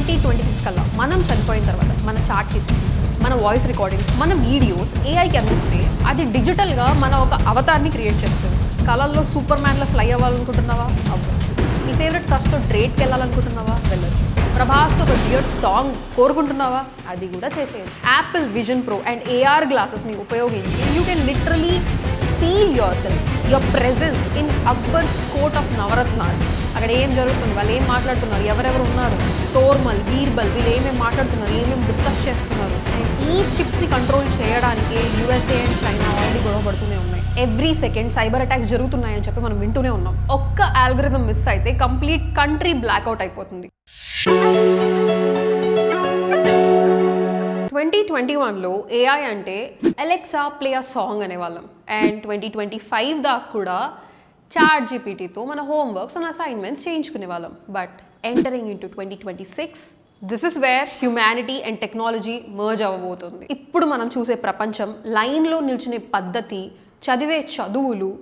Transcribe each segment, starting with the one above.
2026 కల్లా మనం చనిపోయిన తర్వాత మన చాట్ హిస్టరీ, మన వాయిస్ రికార్డింగ్స్, మన వీడియోస్ ఏఐకి అందిస్తే అది డిజిటల్గా మన ఒక అవతార్ని క్రియేట్ చేస్తుంది. కళల్లో సూపర్ మ్యాన్లో ఫ్లై అవ్వాలనుకుంటున్నావా? అవ్వచ్చు. నీ ఫేవరెట్ క్రష్తో డ్రేట్కి వెళ్ళాలనుకుంటున్నావా? వెళ్ళచ్చు. ప్రభాస్తో ఒక డ్యూయట్ సాంగ్ కోరుకుంటున్నావా? అది కూడా చేసేది. Apple Vision Pro and AR గ్లాసెస్ని ఉపయోగించి you can literally feel yourself, your presence in Akbar court of Navratnas. అక్కడ ఏం జరుగుతుంది, వాళ్ళు ఏం మాట్లాడుతున్నారు, ఎవరెవరు ఉన్నారు, తోర్మల్, బీర్బల్, వీళ్ళు ఏమేమి మాట్లాడుతున్నారు, ఏమేమి డిస్కస్ చేస్తున్నారు. అండ్ ఈ చిప్స్ని కంట్రోల్ చేయడానికి యూఎస్ఏ అండ్ చైనా ఆల్రెడీ గొడవ పడుతూనే ఉన్నాయి. ఎవ్రీ సెకండ్ సైబర్ అటాక్స్ జరుగుతున్నాయని చెప్పి మనం వింటూనే ఉన్నాం. ఒక్క ఆల్గరిథం మిస్ అయితే కంప్లీట్ కంట్రీ బ్లాక్అవుట్ అయిపోతుంది. 2021లో ఏఐ అంటే అలెక్సా ప్లే అ సాంగ్ అనేవాళ్ళం. అండ్ 2025 దాకా కూడా చాట్ జీపీటీతో మన హోంవర్క్స్ అండ్ అసైన్మెంట్స్ చేయించుకునే వాళ్ళం. But entering into 2026 this is where humanity and technology merge అవ్వబోతుంది. ఇప్పుడు మనం చూసే ప్రపంచం, లైన్లో నిల్చునే పద్ధతి, చదివే చదువులు,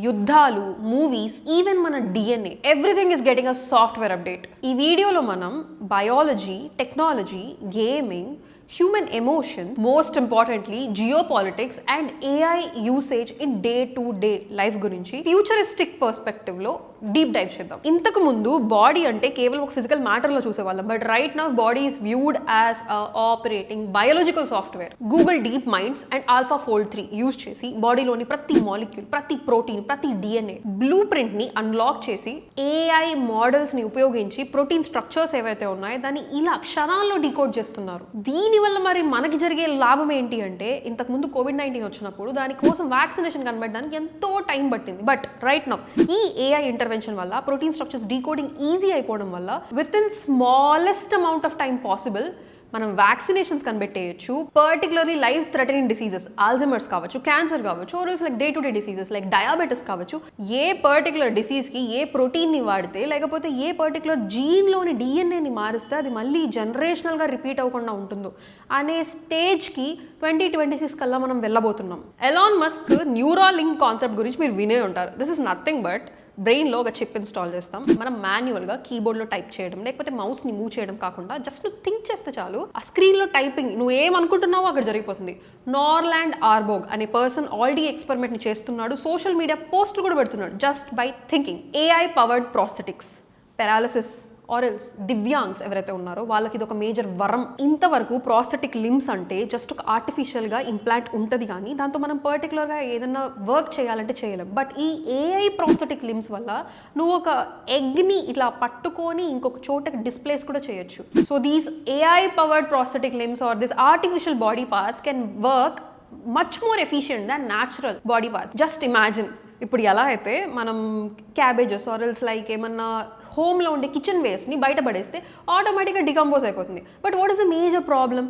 యుద్ధాలు, మూవీస్, ఈవెన్ మన DNA, everything is getting a software update. ఈ వీడియోలో మనం biology, technology, gaming, human emotion, most importantly geopolitics and AI usage in day to day life గురించి ఫ్యూచరిస్టిక్ పర్స్పెక్టివ్లో డీప్ డైవ్ చేద్దాం. ఇంతకు ముందు బాడీ అంటే కేవలం ఒక ఫిజికల్ మ్యాటర్లో చూసేవాళ్ళం. But right now body is viewed as operating biological software. Google deep minds and alpha fold 3 use చేసి బాడీలోని ప్రతి మాలిక్యూల్, ప్రతి ప్రోటీన్, ప్రతి డిఎన్ఏ బ్లూ ప్రింట్ని అన్లాక్ చేసి ఏఐ మోడల్స్ని ఉపయోగించి ప్రోటీన్ స్ట్రక్చర్స్ ఏవైతే ఉన్నాయో దాన్ని ఇలా క్షణాల్లో డీకోడ్ చేస్తున్నారు. దీనివల్ల మరి మనకి జరిగే లాభం ఏంటి అంటే, ఇంతకుముందు కోవిడ్-19 వచ్చినప్పుడు దానికోసం వ్యాక్సినేషన్ కనబడడానికి ఎంతో టైం పట్టింది. బట్ రైట్ నౌ ఈ ఏఐ ఇంటర్వెన్షన్ వల్ల ప్రోటీన్ స్ట్రక్చర్స్ డీకోడింగ్ ఈజీ అయిపోవడం వల్ల within smallest amount of time possible మనం వ్యాక్సినేషన్స్ కనిపెట్టేయచ్చు. Particularly life threatening diseases, Alzheimer's కావచ్చు, క్యాన్సర్ కావచ్చు, or else like day to day diseases like diabetes కావచ్చు. A particular డిసీజ్కి ఏ ప్రోటీన్ని వాడితే, లేకపోతే ఏ పర్టికులర్ జీన్లోని డిఎన్ఏని మారుస్తే అది మళ్ళీ జనరేషనల్గా రిపీట్ అవ్వకుండా ఉంటుందో అనే స్టేజ్కి 2026 కల్లా మనం వెళ్ళబోతున్నాం. ఎలాన్ మస్క్ న్యూరాలింక్ కాన్సెప్ట్ గురించి మీరు వినే ఉంటారు. దిస్ ఇస్ నథింగ్ బట్ బ్రెయిన్లో ఒక చిప్ ఇన్స్టాల్ చేస్తాం. మనం మాన్యువల్గా కీబోర్డ్లో టైప్ చేయడం, లేకపోతే మౌస్ని మూవ్ చేయడం కాకుండా జస్ట్ నువ్వు థింక్ చేస్తే చాలు, ఆ స్క్రీన్లో టైపింగ్ నువ్వు ఏమనుకుంటున్నావో అక్కడ జరిగిపోతుంది. నార్లాండ్ ఆర్బోగ్ అనే పర్సన్ ఆల్రెడీ ఎక్స్పెరిమెంట్ని చేస్తున్నాడు. సోషల్ మీడియా పోస్టులు కూడా పెడుతున్నాడు just by thinking. AI powered prosthetics, paralysis, or else దివ్యాంగ్స్ ఎవరైతే ఉన్నారో వాళ్ళకి ఇది ఒక మేజర్ వరం. ఇంతవరకు ప్రాస్థెటిక్ లిమ్స్ అంటే జస్ట్ ఒక ఆర్టిఫిషియల్గా ఇంప్లాంట్ ఉంటుంది, కానీ దాంతో మనం పర్టికులర్గా ఏదైనా వర్క్ చేయాలంటే చేయలేం. బట్ ఈ ఏఐ ప్రాస్థెటిక్ లిమ్స్ వల్ల నువ్వు ఒక ఎగ్ని ఇట్లా పట్టుకొని ఇంకొక చోటకి డిస్ప్లేస్ కూడా చేయొచ్చు. So these AI powered prosthetic limbs are this artificial body parts can work much more efficient than natural body parts. Just imagine, ఇప్పుడు ఎలా అయితే మనం క్యాబేజెస్ ఆర్ఎల్స్ లైక్ ఏమన్నా హోమ్లో ఉండే కిచెన్ వేస్ట్ని బయటపడేస్తే ఆటోమేటిక్గా డికంపోజ్ అయిపోతుంది. But what is the major problem?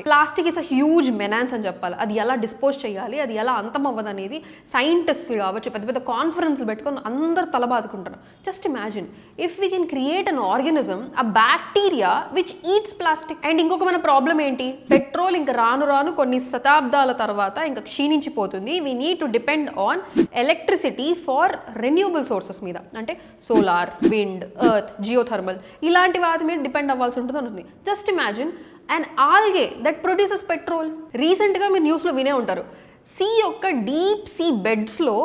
Plastic is a huge మెనాన్స్ అని చెప్పాలి. అది ఎలా డిస్పోజ్ చేయాలి, అది ఎలా అంతం అవ్వదు అనేది సైంటిస్టులు కావచ్చు, పెద్ద పెద్ద కాన్ఫరెన్స్లు పెట్టుకొని అందరు తలబాదుకుంటారు. Just imagine if we can create an organism, a bacteria which eats plastic. And ఇంకొక మన ప్రాబ్లం ఏంటి? పెట్రోల్ ఇంకా రాను రాను కొన్ని శతాబ్దాల తర్వాత ఇంకా క్షీణించిపోతుంది. We need to depend on electricity for renewable sources మీద, అంటే సోలార్, విండ్, ఎర్త్, జియోథర్మల్, ఇలాంటి వాటి మీద డిపెండ్ అవ్వాల్సి ఉంటుంది. Just imagine and algae that produces petrol. రీసెంట్గా మీరు న్యూస్లో వినే ఉంటారు, సీ యొక్క డీప్ సీ బెడ్స్లో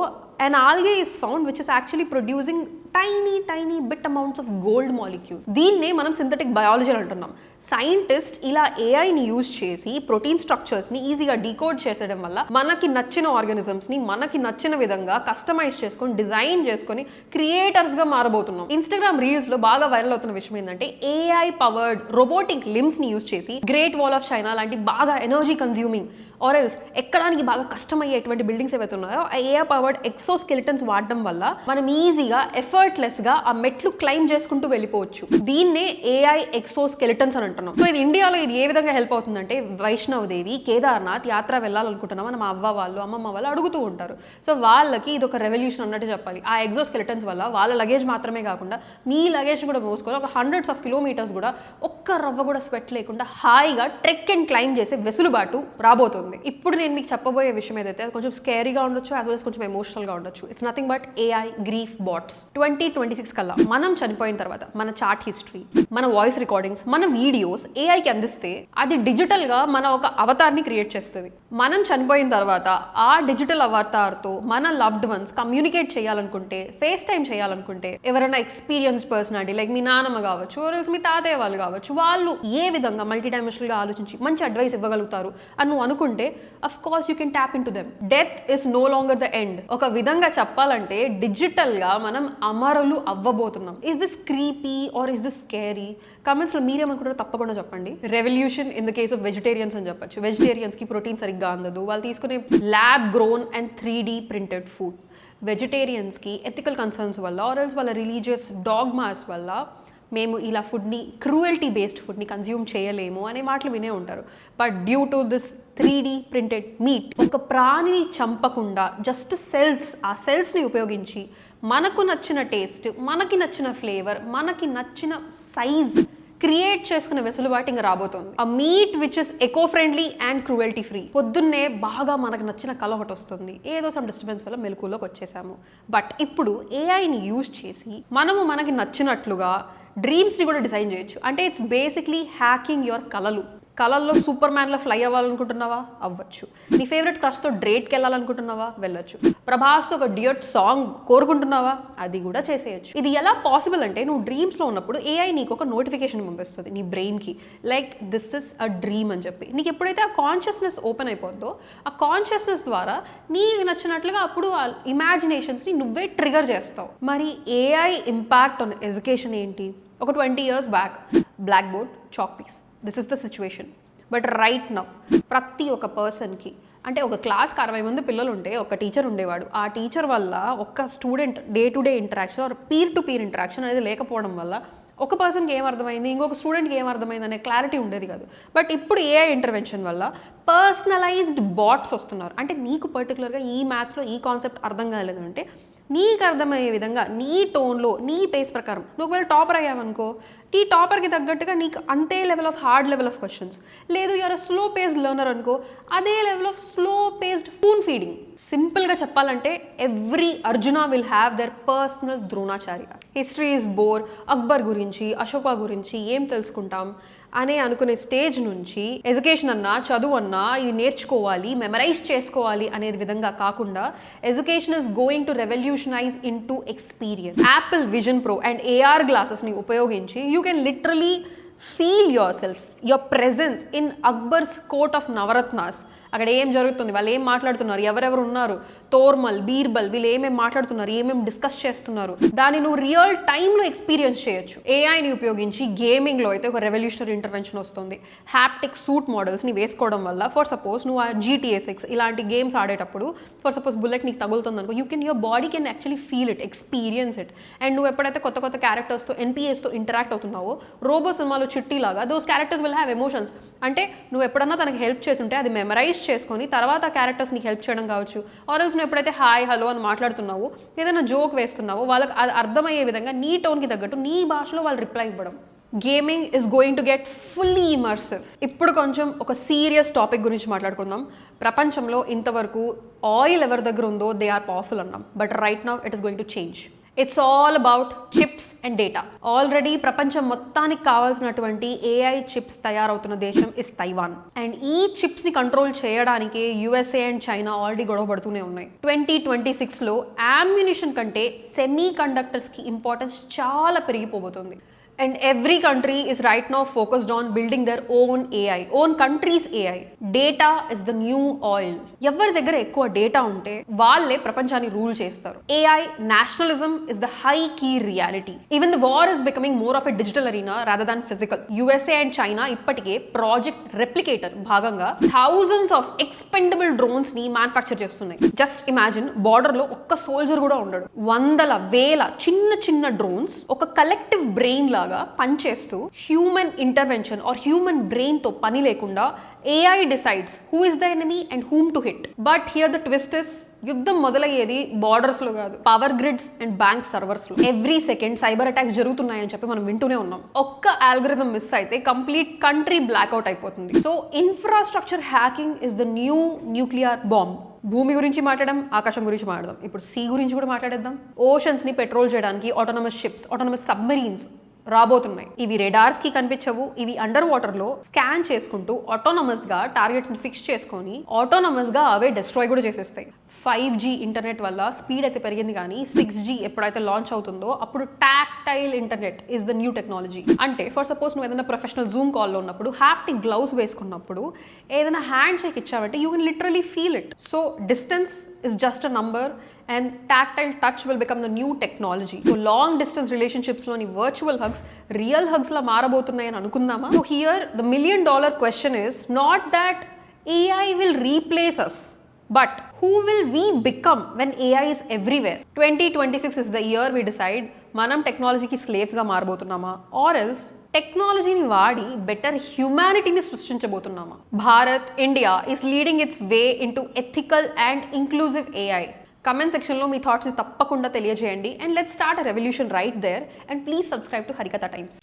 an algae is found which is actually producing tiny bit amounts of gold molecules. దీన్నే మనం సింథటిక్ బయాలజీ అంటున్నాం. సైంటిస్ట్ ఇలా ఏఐని యూజ్ చేసి ప్రోటీన్ స్ట్రక్చర్స్ని ఈజీగా డీకోడ్ చేసేయడం వల్ల మనకి నచ్చిన ఆర్గానిజమ్స్ని మనకి నచ్చిన విధంగా కస్టమైజ్ చేసుకొని, డిజైన్ చేసుకొని క్రియేటర్స్గా మారబోతున్నాం. ఇన్స్టాగ్రామ్ రీల్స్లో బాగా వైరల్ అవుతున్న విషయం ఏంటంటే, ఏఐ పవర్డ్ రోబోటిక్ లిమ్స్ని యూజ్ చేసి గ్రేట్ వాల్ ఆఫ్ చైనా లాంటి బాగా ఎనర్జీ కన్జ్యూమింగ్ ఆర్ఎల్స్ ఎక్కడానికి బాగా కష్టమయ్యేటువంటి బిల్డింగ్స్ ఏవైతే ఉన్నాయో ఆ ఏఐ పవర్డ్ ఎక్సోస్కెలిటన్స్ వాడడం వల్ల మనం ఈజీగా ఎఫర్ట్లెస్గా ఆ మెట్లు క్లైమ్ చేసుకుంటూ వెళ్ళిపోవచ్చు. దీన్నే ఏఐ ఎక్సోస్కెలిటన్స్ అని అంటున్నాం. సో ఇది ఇండియాలో ఇది ఏ విధంగా హెల్ప్ అవుతుందంటే, వైష్ణవ్ దేవి, కేదార్నాథ్ యాత్ర వెళ్ళాలనుకుంటున్నాం అని మా అవ్వ వాళ్ళు, అమ్మమ్మ వాళ్ళు అడుగుతూ ఉంటారు. సో వాళ్ళకి ఇది ఒక రెవల్యూషన్ అన్నట్టు చెప్పాలి. ఆ ఎక్సోస్కెలిటన్స్ వల్ల వాళ్ళ లగేజ్ మాత్రమే కాకుండా మీ లగేజ్ కూడా మోసుకొని ఒక హండ్రెడ్స్ ఆఫ్ కిలోమీటర్స్ కూడా ఒక్క రవ్వ కూడా స్వెట్ లేకుండా హాయిగా ట్రెక్ అండ్ క్లైమ్ చేసే వెసులుబాటు రాబోతుంది. ఉంది. ఇప్పుడు నేను మీకు చెప్పబోయే విషయం ఏదైతే అది కొంచెం స్కేరీగా ఉండొచ్చు, యాజ్ వెల్ as కొంచెం ఎమోషనల్గా ఉండొచ్చు. It's nothing but AI grief bots. 2026 కల్లా మనం చనిపోయిన తర్వాత మన చాట్ హిస్టరీ, మన వాయిస్ రికార్డింగ్స్, మన వీడియోస్ ఏఐకి అందిస్తే అది డిజిటల్గా మన ఒక అవతార్ని క్రియేట్ చేస్తుంది. మనం చనిపోయిన తర్వాత ఆ డిజిటల్ అవతార్తో మన లవ్డ్ వన్స్ కమ్యూనికేట్ చేయాలనుకుంటే, ఫేస్ టైం చేయాలనుకుంటే, ఎవరైనా ఎక్స్పీరియన్స్డ్ పర్సనాలిటీ లైక్ మీ నానమ్మ కావచ్చు, మీ తాతయ్య వాళ్ళు కావచ్చు, వాళ్ళు ఏ విధంగా మల్టీ డైమెన్షనల్గా ఆలోచించి మంచి అడ్వైస్ ఇవ్వగలుగుతారు అని నువ్వు అనుకుంటే of course you can tap in to them. Death is no longer the end. ఒక విధంగా చెప్పాలంటే డిజిటల్ గా మనం అమరులు అవ్వబోతున్నాం. Is this creepy or is this scary? Comments లో మీరేమనుకుంటారో తప్పకుండా చెప్పండి. Revolution in the case of vegetarians అని చెప్పొచ్చు. వెజిటేరియన్స్ కి ప్రోటీన్ సరిగ్గా అందదు, వాళ్ళు తీసుకునే lab grown and 3D printed food. వెజిటేరియన్స్కి ఎథికల్ కన్సర్న్స్ వల్ల ఆర్ఎల్స్ వాళ్ళ రిలీజియస్ డాగ్మాస్ వల్ల మేము ఇలా ఫుడ్ని, క్రూయల్టీ బేస్డ్ ఫుడ్ని కన్జ్యూమ్ చేయలేము అనే మాటలు వినే ఉంటారు. But due to this 3D printed meet, ఒక ప్రాణిని చంపకుండా జస్ట్ ఆ సెల్స్ని ఉపయోగించి మనకు నచ్చిన టేస్ట్, మనకి నచ్చిన ఫ్లేవర్, మనకి నచ్చిన సైజ్ క్రియేట్ చేసుకునే వెసులుబాటు ఇంకా రాబోతుంది. ఆ meet which is eco friendly and cruelty free. పొద్దున్నే బాగా మనకు నచ్చిన కళ ఒకటి వస్తుంది, ఏదో సమ్ డిస్టర్బెన్స్ వల్ల మెలకువలోకి వచ్చేసాము. బట్ ఇప్పుడు ఏఐని యూజ్ చేసి మనకి నచ్చినట్లుగా డ్రీమ్స్ని కూడా డిజైన్ చేయొచ్చు. అంటే ఇట్స్ బేసిక్లీ హ్యాకింగ్ యువర్ కళల్లో సూపర్ మ్యాన్లో ఫ్లై అవ్వాలనుకుంటున్నావా? అవ్వచ్చు. నీ ఫేవరెట్ క్రష్తో డ్రేట్కి వెళ్ళాలనుకుంటున్నావా? వెళ్ళొచ్చు. ప్రభాస్తో ఒక డ్యూయట్ సాంగ్ కోరుకుంటున్నావా? అది కూడా చేసేయచ్చు. ఇది ఎలా పాసిబుల్ అంటే నువ్వు డ్రీమ్స్లో ఉన్నప్పుడు ఏఐ నీకు ఒక నోటిఫికేషన్ పంపిస్తుంది నీ బ్రెయిన్కి, like this is a dream అని చెప్పి. నీకు ఎప్పుడైతే ఆ కాన్షియస్నెస్ ఓపెన్ అయిపోద్దో, ఆ కాన్షియస్నెస్ ద్వారా నీకు నచ్చినట్లుగా అప్పుడు ఆ ఇమాజినేషన్స్ని నువ్వే ట్రిగర్ చేస్తావు. మరి ఏఐ ఇంపాక్ట్ ఆన్ ఎడ్యుకేషన్ ఏంటి? ఒక 20 years back black board, chalk piece, this is the situation. But right now ప్రతి ఒక్క పర్సన్కి, అంటే ఒక క్లాస్కి 60 మంది పిల్లలు ఉంటే ఒక టీచర్ ఉండేవాడు. ఆ టీచర్ వల్ల ఒక student day to day interaction or peer to peer interaction అనేది లేకపోవడం వల్ల ఒక పర్సన్కి ఏం అర్థమైంది, ఇంకొక స్టూడెంట్కి ఏం అర్థమైంది అనే క్లారిటీ ఉండేది కాదు. బట్ ఇప్పుడు ఏఐ ఇంటర్వెన్షన్ వల్ల పర్సనలైజ్డ్ బాట్స్ వస్తున్నారు. అంటే నీకు పర్టికులర్గా ఈ మ్యాథ్స్లో ఈ కాన్సెప్ట్ అర్థం కాలేదు అంటే నీకు అర్థమయ్యే విధంగా నీ టోన్లో, నీ పేస్ ప్రకారం నువ్వు ఒకవేళ టాపర్ అయ్యావనుకో, ఈ టాపర్కి తగ్గట్టుగా నీకు అంతే హార్డ్ లెవెల్ ఆఫ్ క్వశ్చన్స్. లేదు యూఆర్ స్లో పేస్డ్ లెర్నర్ అనుకో, అదే level of slow paced spoon feeding. సింపుల్గా చెప్పాలంటే every Arjuna will have their personal Dronacharya. History is bore, Akbar గురించి, అశోక గురించి ఏం తెలుసుకుంటాం అనే అనుకునే స్టేజ్ నుంచి ఎడ్యుకేషన్ అన్నా, చదువు అన్నా ఇది నేర్చుకోవాలి, మెమరైజ్ చేసుకోవాలి అనేది విధంగా కాకుండా education is going to revolutionize in to experience. Apple Vision Pro and AR గ్లాసెస్ని ఉపయోగించి you can literally feel yourself, your presence in Akbar's court of Navratnas. అక్కడ ఏం జరుగుతుంది, వాళ్ళు ఏం మాట్లాడుతున్నారు, ఎవరెవరు ఉన్నారు, తోర్మల్, బీర్బల్, వీళ్ళు ఏమేమి మాట్లాడుతున్నారు, ఏమేమి డిస్కస్ చేస్తున్నారు, దాన్ని నువ్వు రియల్ టైంలో ఎక్స్పీరియన్స్ చేయొచ్చు. ఏఐని ఉపయోగించి గేమింగ్లో అయితే ఒక రెవల్యూషనరీ ఇంటర్వెన్షన్ వస్తుంది. హ్యాప్టిక్ సూట్ మోడల్స్ని వేసుకోవడం వల్ల ఫర్ సపోజ్ నువ్వు ఆ GTA 6 ఇలాంటి గేమ్స్ ఆడేటప్పుడు ఫర్ సపోజ్ బుల్లెట్ నీకు తగులుతుంది అనుకో, your body can actually feel it, experience it. And నువ్వు ఎప్పుడైతే కొత్త క్యారెక్టర్స్తో, NPCsతో ఇంటరాక్ట్ అవుతున్నావో, రోబో సినిమాలో చిట్టీలాగా those characters will have emotions. అంటే నువ్వు ఎప్పుడన్నా తనకి హెల్ప్ చేస్తుంటే అది మెమరైజ్ చేసుకొని తర్వాత ఆ క్యారెక్టర్స్ నీకు హెల్ప్ చేయడం కావచ్చు. ఆర్ఎల్స్ నువ్వు ఎప్పుడైతే హాయ్ హలో అని మాట్లాడుతున్నావో, ఏదైనా జోక్ వేస్తున్నావో, వాళ్ళకి అది అర్థమయ్యే విధంగా నీ టోన్కి తగ్గట్టు నీ భాషలో వాళ్ళు రిప్లై ఇవ్వడం. Gaming is going to get fully immersive. ఇప్పుడు కొంచెం ఒక సీరియస్ టాపిక్ గురించి మాట్లాడుకుందాం. ప్రపంచంలో ఇంతవరకు ఆయిల్ ఎవరి దగ్గర ఉందో దే ఆర్ పవర్ఫుల్ అన్నాం. But right now it is going to change. It's all about chips and data. Already ప్రపంచం మొత్తానికి కావాల్సినటువంటి AI చిప్స్ తయారవుతున్న దేశం ఇస్ తైవాన్. అండ్ ఈ చిప్స్ని కంట్రోల్ చేయడానికి USA అండ్ చైనా ఆల్రెడీ గొడవ పడుతూనే ఉన్నాయి. 2026లో అమ్యునిషన్ కంటే సెమీ కండక్టర్స్కి ఇంపార్టెన్స్ చాలా పెరిగిపోబోతుంది. And every country is right now focused on building their own AI, own country's AI. Data is the new oil. ఎవరి దగ్గర ఎక్కువ డేటా ఉంటే వాళ్ళే ప్రపంచాన్ని రూల్ చేస్తారు. AI nationalism is the high key reality. Even the war is becoming more of a digital arena rather than physical. USA and China ఇప్పటికే project replicator భాగంగా thousands of expendable drones ని manufacture చేస్తున్నాయి. Just imagine, border లో ఒక్క soldier కూడా ఉండడు. వందల వేల చిన్న డ్రోన్స్ ఒక కలెక్టివ్ బ్రెయిన్ లాగా లాగా పనిచేస్తూ హ్యూమన్ ఇంటర్వెన్షన్ ఆర్ హ్యూమన్ బ్రెయిన్తో పని లేకుండా AI decides who is the enemy and whom to hit. But here the twist is, యుద్ధం మొదలయ్యేది బార్డర్స్లో కాదు, పవర్ గ్రిడ్స్ అండ్ బ్యాంక్ సర్వర్స్లో. ఎవ్రీ సెకండ్ సైబర్ అటాక్స్ జరుగుతున్నాయని చెప్పి మనం వింటూనే ఉన్నాం. ఒక్క ఆల్గరిథం మిస్ అయితే కంప్లీట్ కంట్రీ బ్లాక్అవుట్ అయిపోతుంది. So infrastructure hacking is the new nuclear bomb. భూమి గురించి మాట్లాడడం, ఆకాశం గురించి మాట్లాడదాం, ఇప్పుడు సీ గురించి కూడా మాట్లాడేద్దాం. ఓషన్స్ని పెట్రోల్ చేయడానికి ఆటోనమస్ షిప్స్, ఆటోనమస్ సబ్మరీన్స్ రాబోతున్నాయి. ఇవి రెడార్స్ కి కనిపించవు, ఇవి అండర్ వాటర్ లో స్కాన్ చేసుకుంటూ ఆటోనమస్ గా టార్గెట్స్ ని ఫిక్స్ చేసుకొని ఆటోనమస్ గా అవే డిస్ట్రాయ్ కూడా చేసేస్తాయి. 5G ఇంటర్నెట్ వల్ల స్పీడ్ అయితే పెరిగింది, కానీ 6G ఎప్పుడైతే లాంచ్ అవుతుందో అప్పుడు tactile internet is the new technology. అంటే ఫర్ సపోజ్ నువ్వు ఏదైనా ప్రొఫెషనల్ జూమ్ కాల్లో ఉన్నప్పుడు హ్యాప్టిక్ గ్లౌస్ వేసుకున్నప్పుడు ఏదైనా హ్యాండ్ షేక్ ఇచ్చావంటే you can literally feel it. So distance is just a number and tactile touch will become the new technology. So long distance relationships loni virtual hugs real hugs la maarabothunnayi anukundama. So here the $1 million question is not that AI will replace us, but who will we become when AI is everywhere? 2026 is the year we decide manam technology ki slaves ga maarabothunama or else టెక్నాలజీని వాడి better హ్యూమానిటీని సృష్టించబోతున్నామా. Bharat, India is leading its way into ethical and inclusive AI. Comment సెక్షన్లో మీ థాట్స్ని తప్పకుండా తెలియజేయండి. And let's start a revolution right there. And please subscribe to Harikatha times.